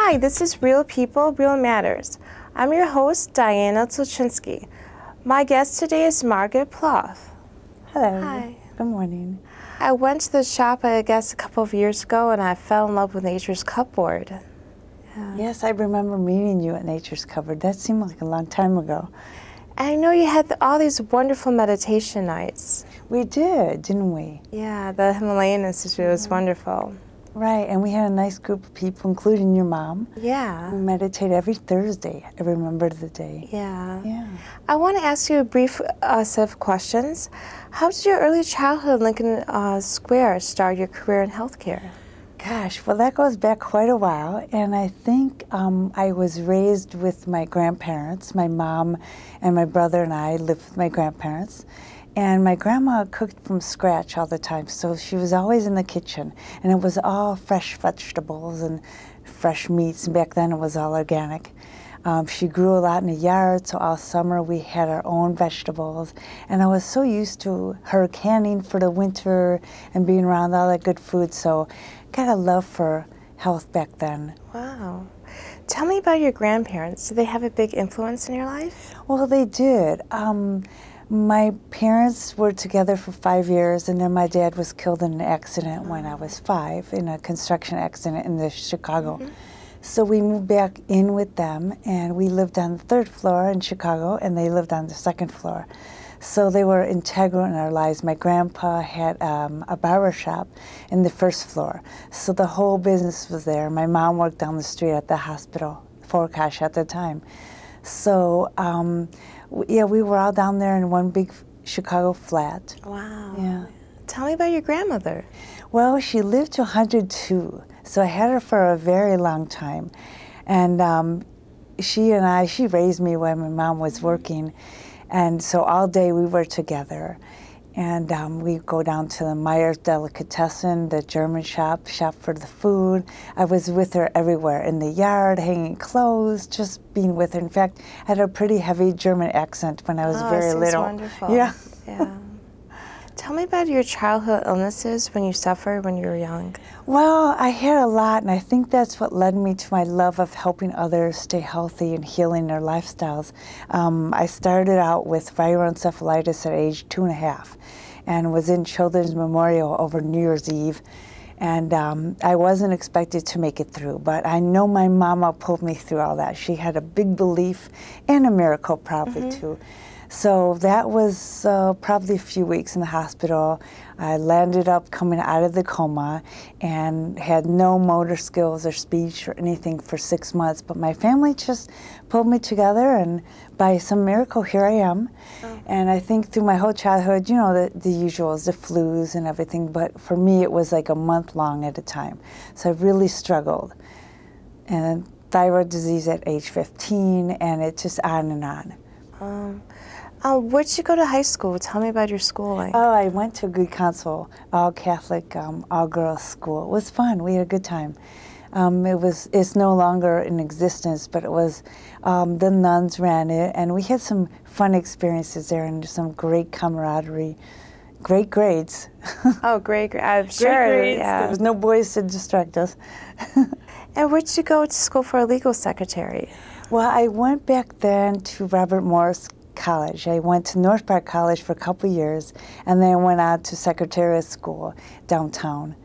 Hi, this is Real People, Real Matters. I'm your host, Diana Tulchinsky. My guest today is Margaret Plouff. Hello. Hi. Good morning. I went to the shop, I guess, a couple of years ago, and I fell in love with Nature's Cupboard. Yes, I remember meeting you at Nature's Cupboard. That seemed like a long time ago. And I know you had all these wonderful meditation nights. We did, didn't we? Yeah, the Himalayan Institute was wonderful. Right, and we had a nice group of people, including your mom. Yeah. We meditate every Thursday. I remember the day. Yeah. Yeah. I want to ask you a brief set of questions. How did your early childhood in Lincoln Square start your career in healthcare? Gosh, well, that goes back quite a while, and I think I was raised with my grandparents. My mom and my brother and I lived with my grandparents, and my grandma cooked from scratch all the time, so she was always in the kitchen, and it was all fresh vegetables and fresh meats, and back then it was all organic. She grew a lot in the yard, so all summer we had our own vegetables, and I was so used to her canning for the winter and being around all that good food, so got a love for health back then. Wow. Tell me about your grandparents. Did they have a big influence in your life? Well, they did. My parents were together for 5 years, and then my dad was killed in an accident when I was 5, in a construction accident in Chicago. So we moved back in with them, and we lived on the 3rd floor in Chicago, and they lived on the 2nd floor. So they were integral in our lives. My grandpa had a barber shop in the 1st floor, so the whole business was there. My mom worked down the street at the hospital, Foresman at the time. So yeah, we were all down there in one big Chicago flat. Wow. Yeah. Tell me about your grandmother. Well, she lived to 102, so I had her for a very long time. And she raised me when my mom was working, and so all day we were together. And we'd go down to the Meyer's Delicatessen, the German shop for the food. I was with her everywhere, in the yard, hanging clothes, just being with her. In fact, I had a pretty heavy German accent when I was very little. Wonderful. Yeah. Yeah. Tell me about your childhood illnesses when you suffered when you were young. Well, I had a lot, and I think that's what led me to my love of helping others stay healthy and healing their lifestyles. I started out with viral encephalitis at age 2.5 and was in Children's Memorial over New Year's Eve. And I wasn't expected to make it through, but I know my mama pulled me through all that. She had a big belief and a miracle probably too. So that was probably a few weeks in the hospital. I landed up coming out of the coma and had no motor skills or speech or anything for 6 months, but my family just pulled me together, and by some miracle, here I am. And I think through my whole childhood, you know, the usuals, the flus and everything, but for me it was like a month long at a time. So I really struggled. And thyroid disease at age 15, and it's just on and on. Where'd you go to high school? Tell me about your schooling. Oh, I went to Good Counsel, all Catholic, all girls school. It was fun. We had a good time. It's no longer in existence, but it was, the nuns ran it, and we had some fun experiences there and some great camaraderie, great grades. Oh, great. I'm sure. Great grades. Yeah. There was no boys to distract us. And where'd you go to school for a legal secretary? Well, I went back then to Robert Morris College. I went to North Park College for a couple of years, and then I went on to Secretariat School downtown.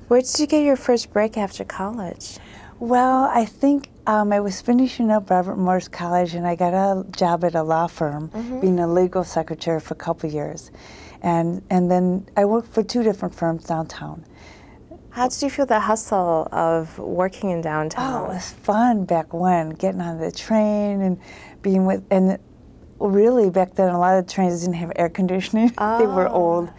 Where did you get your first break after college? Well, I think I was finishing up Robert Morris College, and I got a job at a law firm, being a legal secretary for a couple of years. And then I worked for 2 different firms downtown. How did you feel the hustle of working in downtown? Oh, it was fun back when, getting on the train and being with, and really back then a lot of the trains didn't have air conditioning. They were old.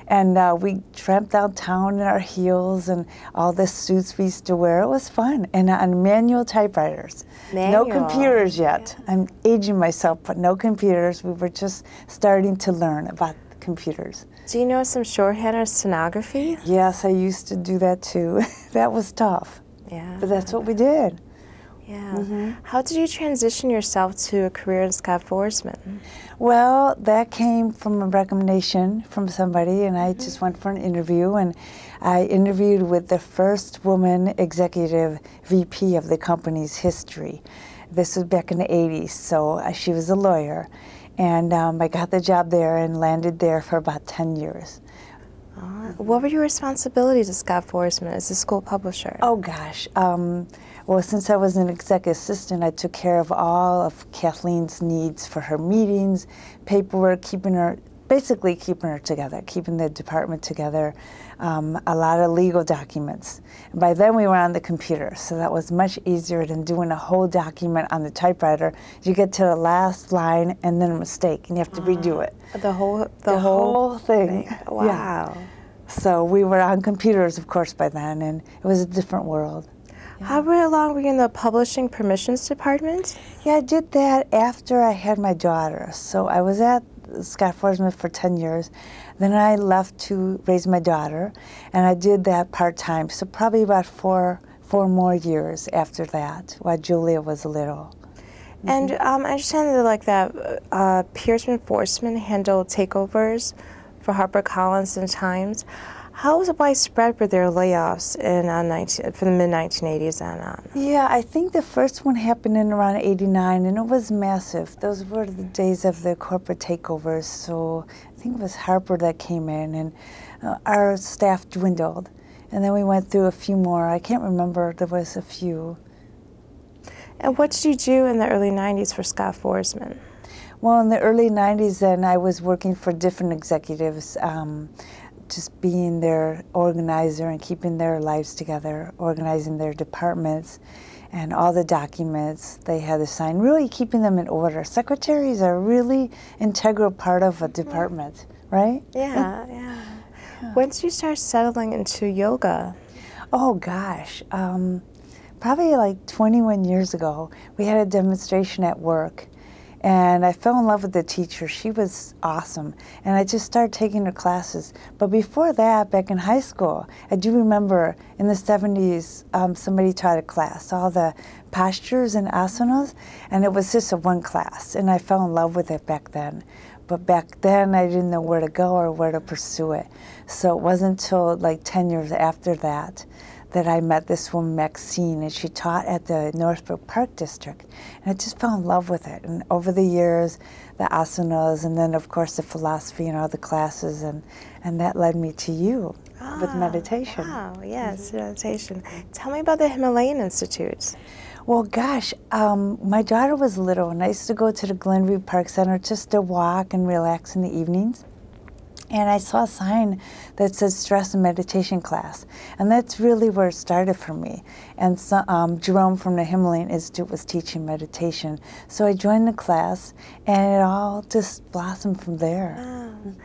And we tramped downtown in our heels and all the suits we used to wear. It was fun. And on manual typewriters. No computers yet. Yeah. I'm aging myself, but no computers. We were just starting to learn about computers. Do you know some shorthand or stenography? Yes, I used to do that too. That was tough. Yeah. But that's what we did. Yeah. How did you transition yourself to a career in Scott Foresman? Well, that came from a recommendation from somebody, and I just went for an interview, and I interviewed with the first woman executive VP of the company's history. This was back in the 80s, so she was a lawyer, and I got the job there and landed there for about 10 years. What were your responsibilities at Scott Foresman as a school publisher? Oh gosh, well, since I was an executive assistant, I took care of all of Kathleen's needs for her meetings, paperwork, basically keeping her together, keeping the department together, a lot of legal documents. And by then we were on the computer, so that was much easier than doing a whole document on the typewriter. You get to the last line and then a mistake, and you have to redo it. The whole thing. Wow. Yeah. So we were on computers, of course, by then, and it was a different world. How long were you in the publishing permissions department? Yeah, I did that after I had my daughter. So I was at Scott Foresman for 10 years. Then I left to raise my daughter, and I did that part-time. So probably about four more years after that, while Julia was little. And I understand that Pearson Foresman handled takeovers for HarperCollins and Times. How widespread were their layoffs for the mid-1980s and on? Yeah, I think the first one happened in around '89, and it was massive. Those were the days of the corporate takeovers, so I think it was Harper that came in, and our staff dwindled. And then we went through a few more. I can't remember, there was a few. And what did you do in the early 90s for Scott Foresman? Well, in the early 90s then, I was working for different executives, just being their organizer and keeping their lives together, organizing their departments and all the documents they had to sign, really keeping them in order. Secretaries are a really integral part of a department, right? Yeah, yeah. When did you start settling into yoga? Oh gosh, probably like 21 years ago. We had a demonstration at work, and I fell in love with the teacher. She was awesome, and I just started taking her classes. But before that, back in high school, I do remember in the 70s, somebody taught a class, all the postures and asanas, and it was just a one class, and I fell in love with it back then. But back then, I didn't know where to go or where to pursue it. So it wasn't until like 10 years after that that I met this woman, Maxine, and she taught at the Northbrook Park District. And I just fell in love with it. And over the years, the asanas, and then of course the philosophy and all the classes, and that led me to you with meditation. Wow, yes, meditation. Tell me about the Himalayan Institute. Well, gosh, my daughter was little, and I used to go to the Glenview Park Center just to walk and relax in the evenings. And I saw a sign that said stress and meditation class. And that's really where it started for me. And so, Jerome from the Himalayan Institute was teaching meditation. So I joined the class, and it all just blossomed from there. Wow.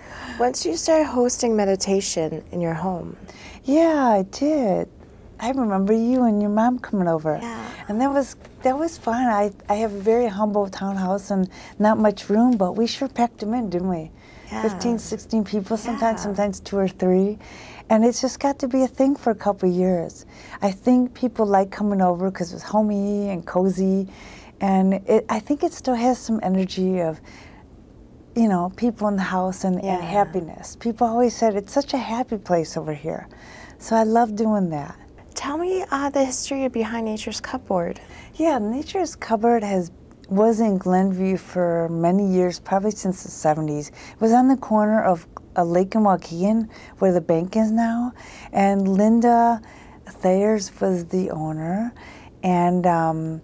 Once you started hosting meditation in your home? Yeah, I did. I remember you and your mom coming over. Yeah. And that was fun. I have a very humble townhouse and not much room, but we sure packed them in, didn't we? Yeah. 15, 16 people, sometimes 2 or 3. And it's just got to be a thing for a couple of years. I think people like coming over because it was homey and cozy. And I think it still has some energy of, you know, people in the house and happiness. People always said it's such a happy place over here. So I love doing that. Tell me the history behind Nature's Cupboard. Yeah, Nature's Cupboard was in Glenview for many years, probably since the 70s. It was on the corner of a lake in Waukegan, where the bank is now, and Linda Thayers was the owner, and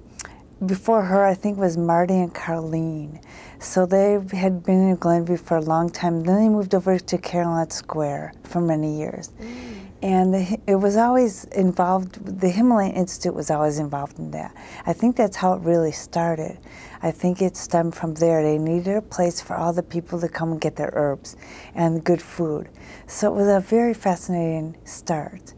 before her, I think, was Marty and Carlene. So they had been in Glenview for a long time. Then they moved over to Caroline Square for many years. And it was always involved, the Himalayan Institute was always involved in that. I think that's how it really started. I think it stemmed from there. They needed a place for all the people to come and get their herbs and good food. So it was a very fascinating start.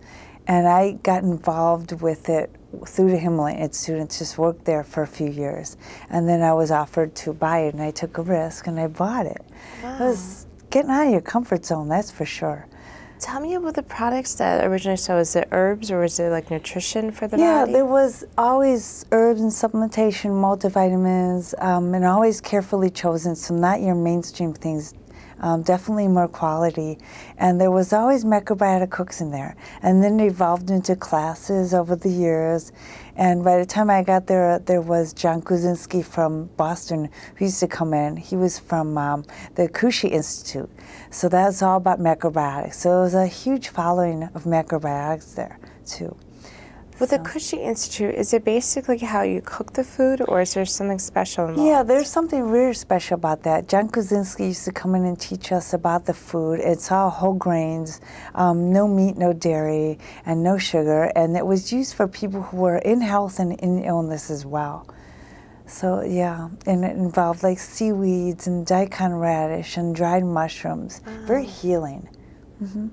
And I got involved with it through the Himalayan Institute and just worked there for a few years. And then I was offered to buy it, and I took a risk and I bought it. Wow. It was getting out of your comfort zone, that's for sure. Tell me about the products that originally, so is it herbs or is it like nutrition for the Yeah, body? there was always herbs and supplementation, multivitamins, and always carefully chosen, so not your mainstream things, definitely more quality. And there was always macrobiotic cooks in there. And then it evolved into classes over the years. And by the time I got there, there was John Kuzinski from Boston who used to come in. He was from the Himalayan Institute. So that's all about macrobiotics. So it was a huge following of macrobiotics there, too. With the Himalayan Institute, is it basically how you cook the food, or is there something special involved? Yeah, there's something really special about that. John Kuzinski used to come in and teach us about the food. It's all whole grains, no meat, no dairy, and no sugar. And it was used for people who were in health and in illness as well. So yeah, and it involved like seaweeds and daikon radish and dried mushrooms. Very healing. Mm-hmm.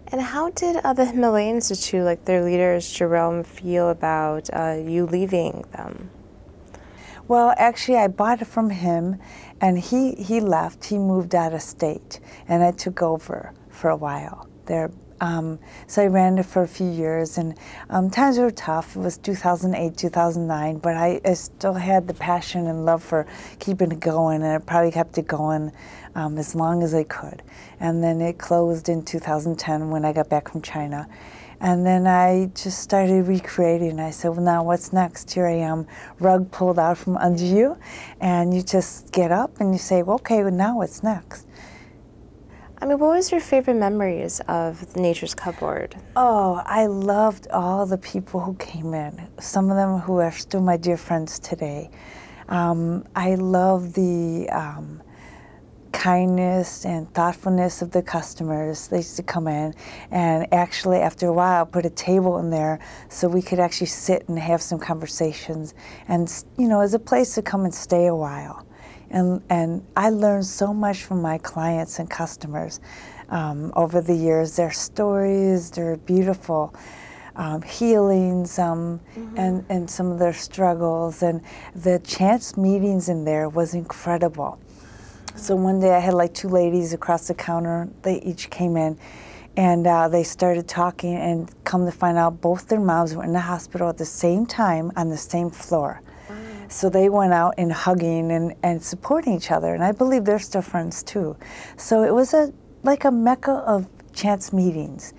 And how did the Himalayan Institute, like their leaders, Jerome, feel about you leaving them? Well, actually, I bought it from him, and he left. He moved out of state, and I took over for a while there. So I ran it for a few years, and times were tough. It was 2008, 2009, but I still had the passion and love for keeping it going, and I probably kept it going as long as I could. And then it closed in 2010 when I got back from China. And then I just started recreating. I said, well, now what's next? Here I am, rug pulled out from under you, and you just get up and you say, well, okay, well, now what's next? I mean, what was your favorite memories of the Nature's Cupboard? Oh, I loved all the people who came in, some of them who are still my dear friends today. I love the kindness and thoughtfulness of the customers. They used to come in, and actually after a while put a table in there so we could actually sit and have some conversations, and you know, as a place to come and stay a while. And I learned so much from my clients and customers over the years. Their stories, their beautiful healings, and some of their struggles, and the chance meetings in there was incredible. So one day I had like two ladies across the counter. They each came in, and they started talking, and come to find out both their moms were in the hospital at the same time on the same floor. So they went out and hugging and supporting each other, and I believe they're still friends too. So it was like a mecca of chance meetings,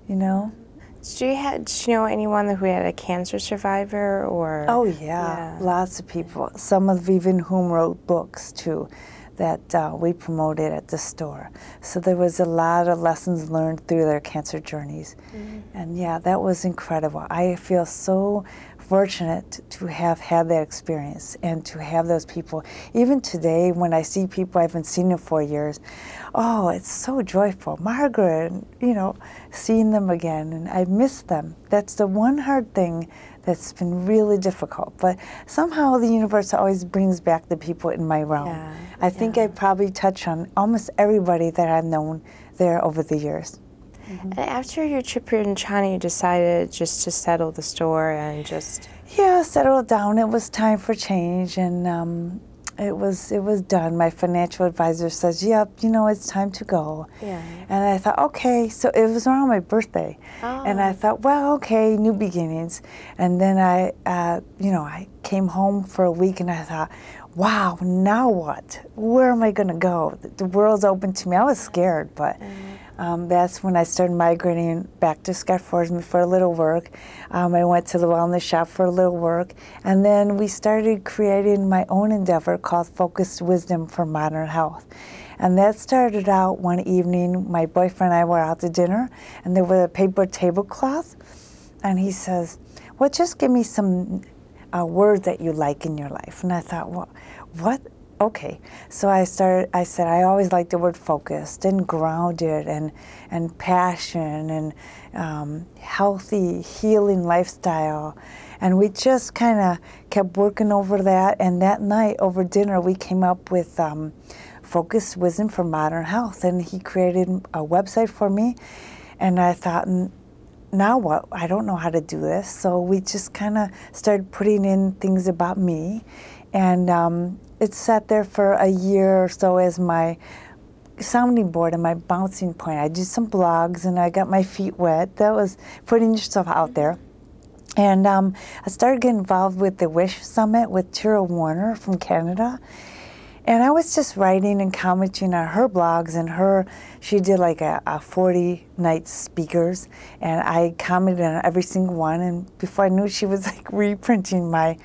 you know. Did you know anyone who had a cancer survivor, or? Oh yeah, lots of people. Some of even whom wrote books too, that we promoted at the store. So there was a lot of lessons learned through their cancer journeys. And yeah, that was incredible. I feel so fortunate to have had that experience and to have those people. Even today, when I see people I haven't seen in 4 years, oh, it's so joyful. Margaret, you know, seeing them again, and I miss them. That's the one hard thing that's been really difficult. But somehow the universe always brings back the people in my realm. I think I probably touch on almost everybody that I've known there over the years. And after your trip here in China, you decided just to settle the store and just... Yeah, settle it down. It was time for change, and it was done. My financial advisor says, yep, you know, it's time to go. And I thought, okay. So it was around my birthday. And I thought, well, okay, new beginnings. And then you know, I came home for a week, and I thought, wow, now what? Where am I going to go? The world's open to me. I was scared, but that's when I started migrating back to Scott Foresman for a little work. I went to the wellness shop for a little work, and then we started creating my own endeavor called Focused Wisdom for Modern Health. And that started out one evening. My boyfriend and I were out to dinner, and there was a paper tablecloth, and he says, well, just give me some words that you like in your life. And I thought, well, what? Okay. So I said, I always like the word focused and grounded and passion and healthy, healing lifestyle. And we just kind of kept working over that. And that night over dinner, we came up with Focused Wisdom for Modern Health. And he created a website for me. And I thought, now what? I don't know how to do this. So we just kind of started putting in things about me. And it sat there for a year or so as my sounding board and my bouncing point. I did some blogs and I got my feet wet. That was putting yourself out there. And I started getting involved with the Wish Summit with Tira Warner from Canada. And I was just writing and commenting on her blogs, and she did like a 40 night speakers, and I commented on every single one, and before I knew, she was like reprinting my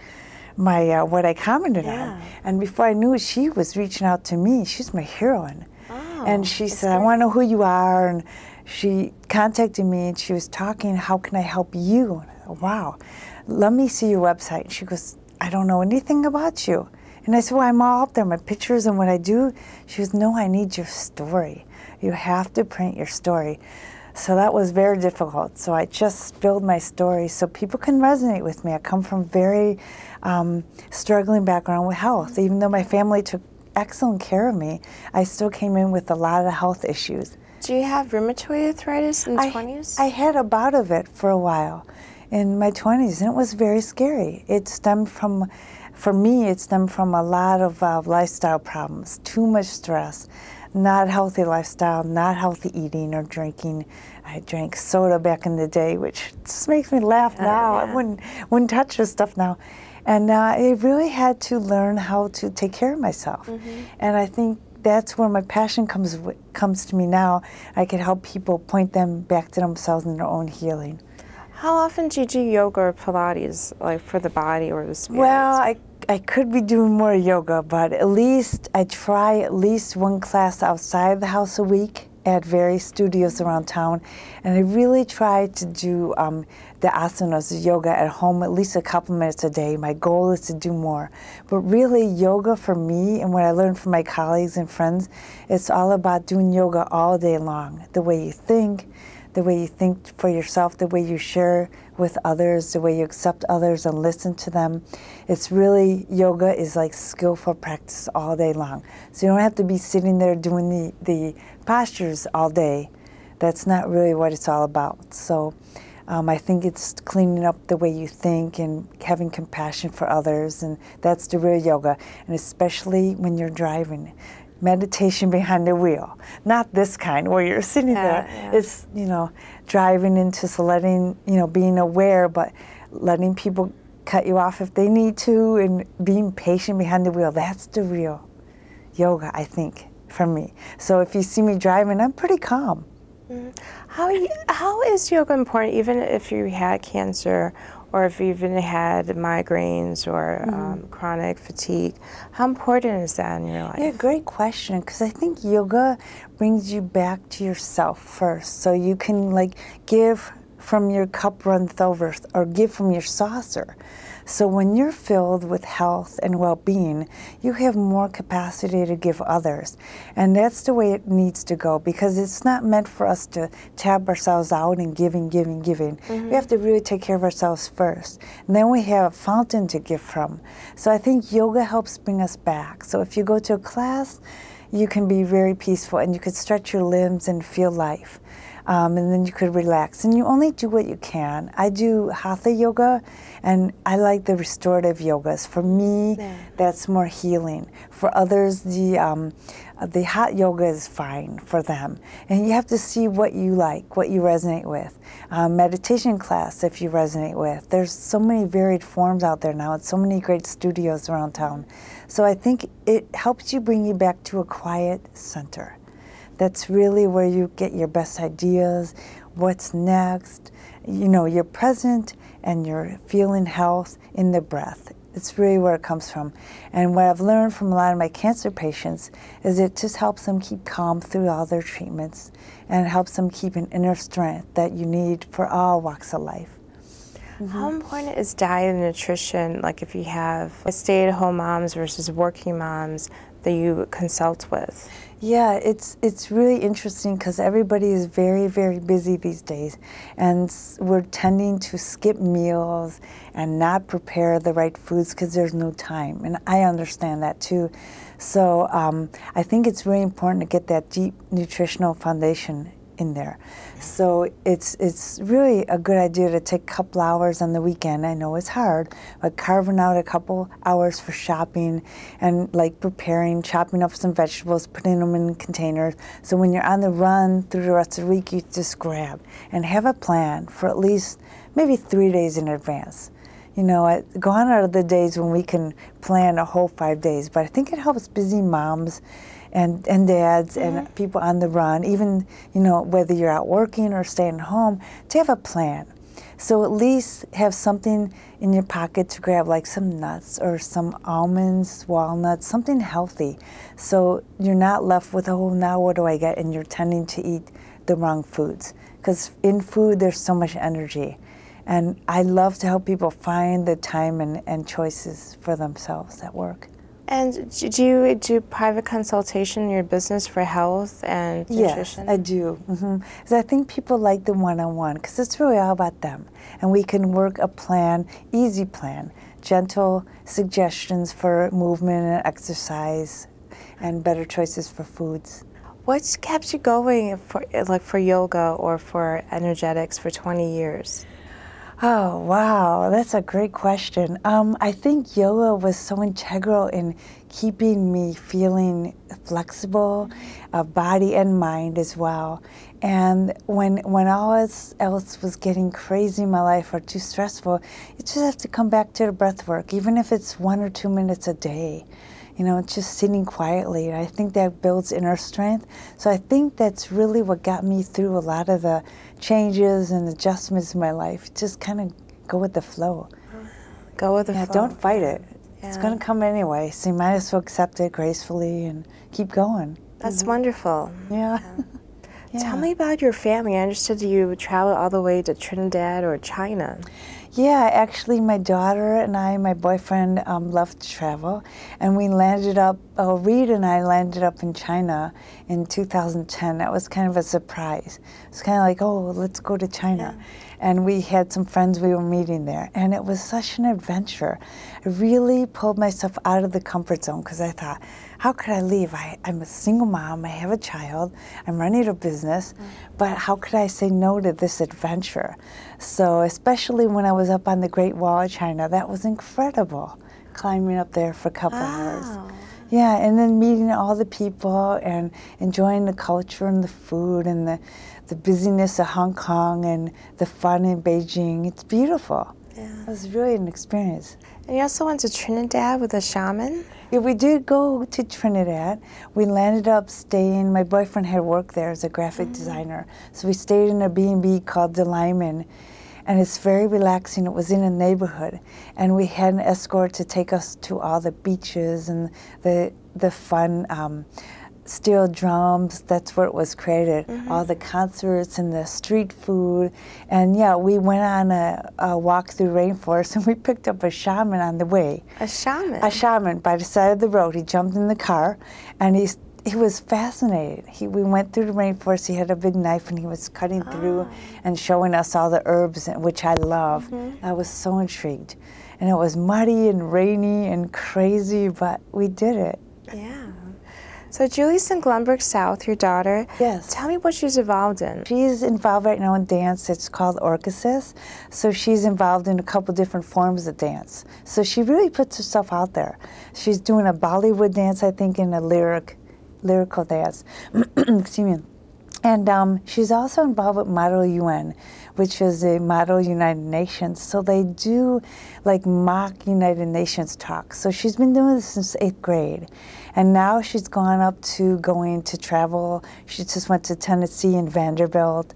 what I commented on. And before I knew it, she was reaching out to me. She's my heroine. Oh, and she said, I want to know who you are. And she contacted me and she was talking, how can I help you? And I thought, wow, let me see your website. And she goes, I don't know anything about you. And I said, well, I'm all up there, my pictures and what I do. She goes, no, I need your story. You have to print your story. So that was very difficult. So I just spilled my story so people can resonate with me. I come from very struggling background with health. Even though my family took excellent care of me, I still came in with a lot of health issues. Do you have rheumatoid arthritis in the 20s? I had a bout of it for a while in my 20s, and it was very scary. It stemmed from, for me, it stemmed from a lot of lifestyle problems, too much stress, not healthy lifestyle, not healthy eating or drinking. I drank soda back in the day, which just makes me laugh now. I wouldn't touch this stuff now. And I really had to learn how to take care of myself. And I think that's where my passion comes to me now. I can help people point them back to themselves and their own healing. How often do you do yoga or Pilates, like for the body or the spirit? Well, I could be doing more yoga, but at least I try at least one class outside the house a week at various studios around town. And I really try to do the asanas, the yoga at home, at least a couple minutes a day. My goal is to do more. But really, yoga for me, and what I learned from my colleagues and friends, it's all about doing yoga all day long. The way you think for yourself, the way you share with others, the way you accept others and listen to them. It's really, yoga is like skillful practice all day long. So you don't have to be sitting there doing the postures all day. That's not really what it's all about. So I think it's cleaning up the way you think and having compassion for others, and that's the real yoga, and especially when you're driving. Meditation behind the wheel, not this kind where you're sitting there. It's, driving into letting, being aware, but letting people cut you off if they need to, and being patient behind the wheel. That's the real yoga, I think, for me. So if you see me driving, I'm pretty calm. How is yoga important, even if you had cancer, or if you even had migraines or chronic fatigue? How important is that in your life? Yeah, great question, because I think yoga brings you back to yourself first. So you can give from your cup runneth over, or give from your saucer. So when you're filled with health and well-being, you have more capacity to give others. And that's the way it needs to go, because it's not meant for us to tab ourselves out and giving. We have to really take care of ourselves first. And then we have a fountain to give from. So I think yoga helps bring us back. So if you go to a class, you can be very peaceful and you could stretch your limbs and feel life. And then you could relax. And you only do what you can. I do hatha yoga, and I like the restorative yogas. For me, that's more healing. For others, the hot yoga is fine for them. And you have to see what you like, what you resonate with. Meditation class, if you resonate with. There's so many varied forms out there now, and so many great studios around town. So I think it helps you bring you back to a quiet center. That's really where you get your best ideas, what's next. You're present and you're feeling health in the breath. It's really where it comes from. And what I've learned from a lot of my cancer patients is it just helps them keep calm through all their treatments, and it helps them keep an inner strength that you need for all walks of life. How important is diet and nutrition, like if you have stay-at-home moms versus working moms that you consult with? Yeah, it's really interesting because everybody is very, very busy these days, and we're tending to skip meals and not prepare the right foods because there's no time, and I understand that too. So I think it's really important to get that deep nutritional foundation in there. So it's really a good idea to take a couple hours on the weekend. I know it's hard, but carving out a couple hours for shopping and like preparing, chopping up some vegetables, putting them in containers. So when you're on the run through the rest of the week, you just grab and have a plan for at least maybe 3 days in advance. You know, gone are the days when we can plan a whole 5 days, but I think it helps busy moms and dads and people on the run, even, you know, whether you're out working or staying home, to have a plan. So at least have something in your pocket to grab, like some nuts or some almonds, walnuts, something healthy. So you're not left with, oh, now what do I get? And you're tending to eat the wrong foods. Because in food, there's so much energy. And I love to help people find the time and choices for themselves at work. And do you do private consultation in your business for health and nutrition? Yes, I do. Because I think people like the one-on-one, because it's really all about them. And we can work a plan, easy plan, gentle suggestions for movement and exercise, and better choices for foods. What's kept you going for yoga or for energetics for 20 years? Oh, wow, that's a great question. I think yoga was so integral in keeping me feeling flexible, body and mind as well. And when all else was getting crazy in my life or too stressful, you just have to come back to the breath work, even if it's 1 or 2 minutes a day. You know, just sitting quietly. And I think that builds inner strength. So I think that's really what got me through a lot of the changes and adjustments in my life. Just kind of go with the flow. Go with the flow. Yeah, don't fight it. Yeah. It's going to come anyway. So you might as well accept it gracefully and keep going. That's wonderful. Yeah. Yeah. Tell me about your family. I understood you traveled all the way to Trinidad or China. Yeah, actually my daughter and I, my boyfriend, love to travel, and we landed up, Reed and I landed up in China in 2010. That was kind of a surprise. It's kind of like, oh, let's go to China. Yeah. And we had some friends we were meeting there, and it was such an adventure. I really pulled myself out of the comfort zone because I thought, how could I leave? I'm a single mom, I have a child, I'm running a business, but how could I say no to this adventure? So especially when I was up on the Great Wall of China, that was incredible, climbing up there for a couple hours. Yeah, and then meeting all the people and enjoying the culture and the food and the busyness of Hong Kong and the fun in Beijing. It's beautiful. Yeah. It was really an experience. And you also went to Trinidad with a shaman? Yeah, we did go to Trinidad. We landed up staying, my boyfriend had worked there as a graphic designer, so we stayed in a B&B called The Lyman, and it's very relaxing. It was in a neighborhood, and we had an escort to take us to all the beaches and the fun steel drums. That's where it was created. All the concerts and the street food. And yeah, we went on a walk through rainforest, and we picked up a shaman on the way. A shaman? A shaman by the side of the road. He jumped in the car, and he was fascinated. We went through the rainforest. He had a big knife, and he was cutting through and showing us all the herbs, which I love. I was so intrigued. And it was muddy and rainy and crazy, but we did it. Yeah. So Julie's in Glenbrook South, your daughter. Yes. Tell me what she's involved in. She's involved right now in dance. It's called Orchesis. So she's involved in a couple different forms of dance. So she really puts herself out there. She's doing a Bollywood dance, I think, and a lyrical dance. Excuse me. And she's also involved with Model UN, which is a Model United Nations. So they do like mock United Nations talks. So she's been doing this since 8th grade. And now she's going to travel. She just went to Tennessee and Vanderbilt.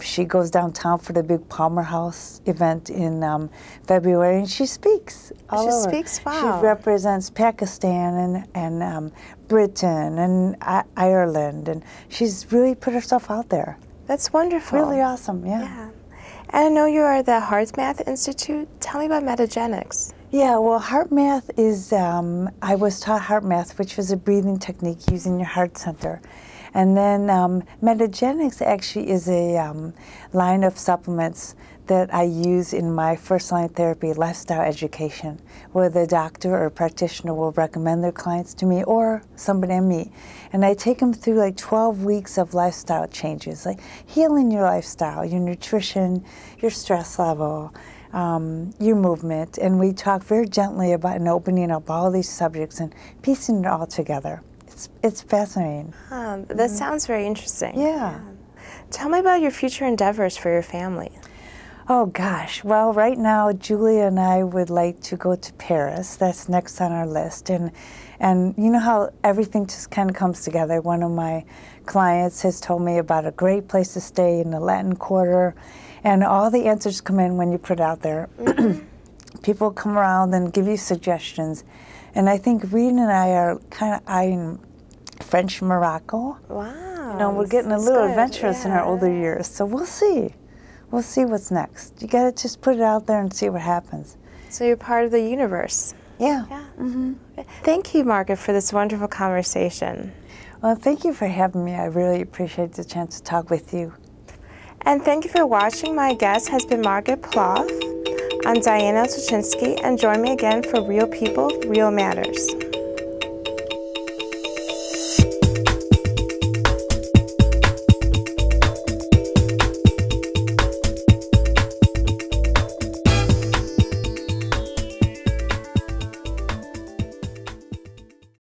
She goes downtown for the big Palmer House event in February, and she speaks all over. She speaks, wow. She represents Pakistan and Britain and Ireland, and she's really put herself out there. That's wonderful. Really awesome, yeah. And I know you are at the HeartMath Institute. Tell me about metagenics. Yeah, well, HeartMath is, I was taught HeartMath, which was a breathing technique using your heart center. And then metagenics actually is a line of supplements that I use in my first-line therapy lifestyle education, where the doctor or practitioner will recommend their clients to me or somebody I meet. And I take them through like 12 weeks of lifestyle changes, like healing your lifestyle, your nutrition, your stress level, your movement. And we talk very gently about and opening up all these subjects and piecing it all together. It's fascinating. That sounds very interesting. Yeah. Tell me about your future endeavors for your family. Oh gosh, well right now Julia and I would like to go to Paris. That's next on our list. And you know how everything just kind of comes together. One of my clients has told me about a great place to stay in the Latin Quarter, and all the answers come in when you put it out there. People come around and give you suggestions. And I think Reed and I are kind of eyeing French Morocco. Wow. You know, we're getting a little good. adventurous in our older years, so we'll see. We'll see what's next. You gotta just put it out there and see what happens. So you're part of the universe. Yeah. Thank you, Margaret, for this wonderful conversation. Well, thank you for having me. I really appreciate the chance to talk with you. And thank you for watching. My guest has been Margaret Plouff. I'm Diana Tulchinsky, and join me again for Real People, Real Matters.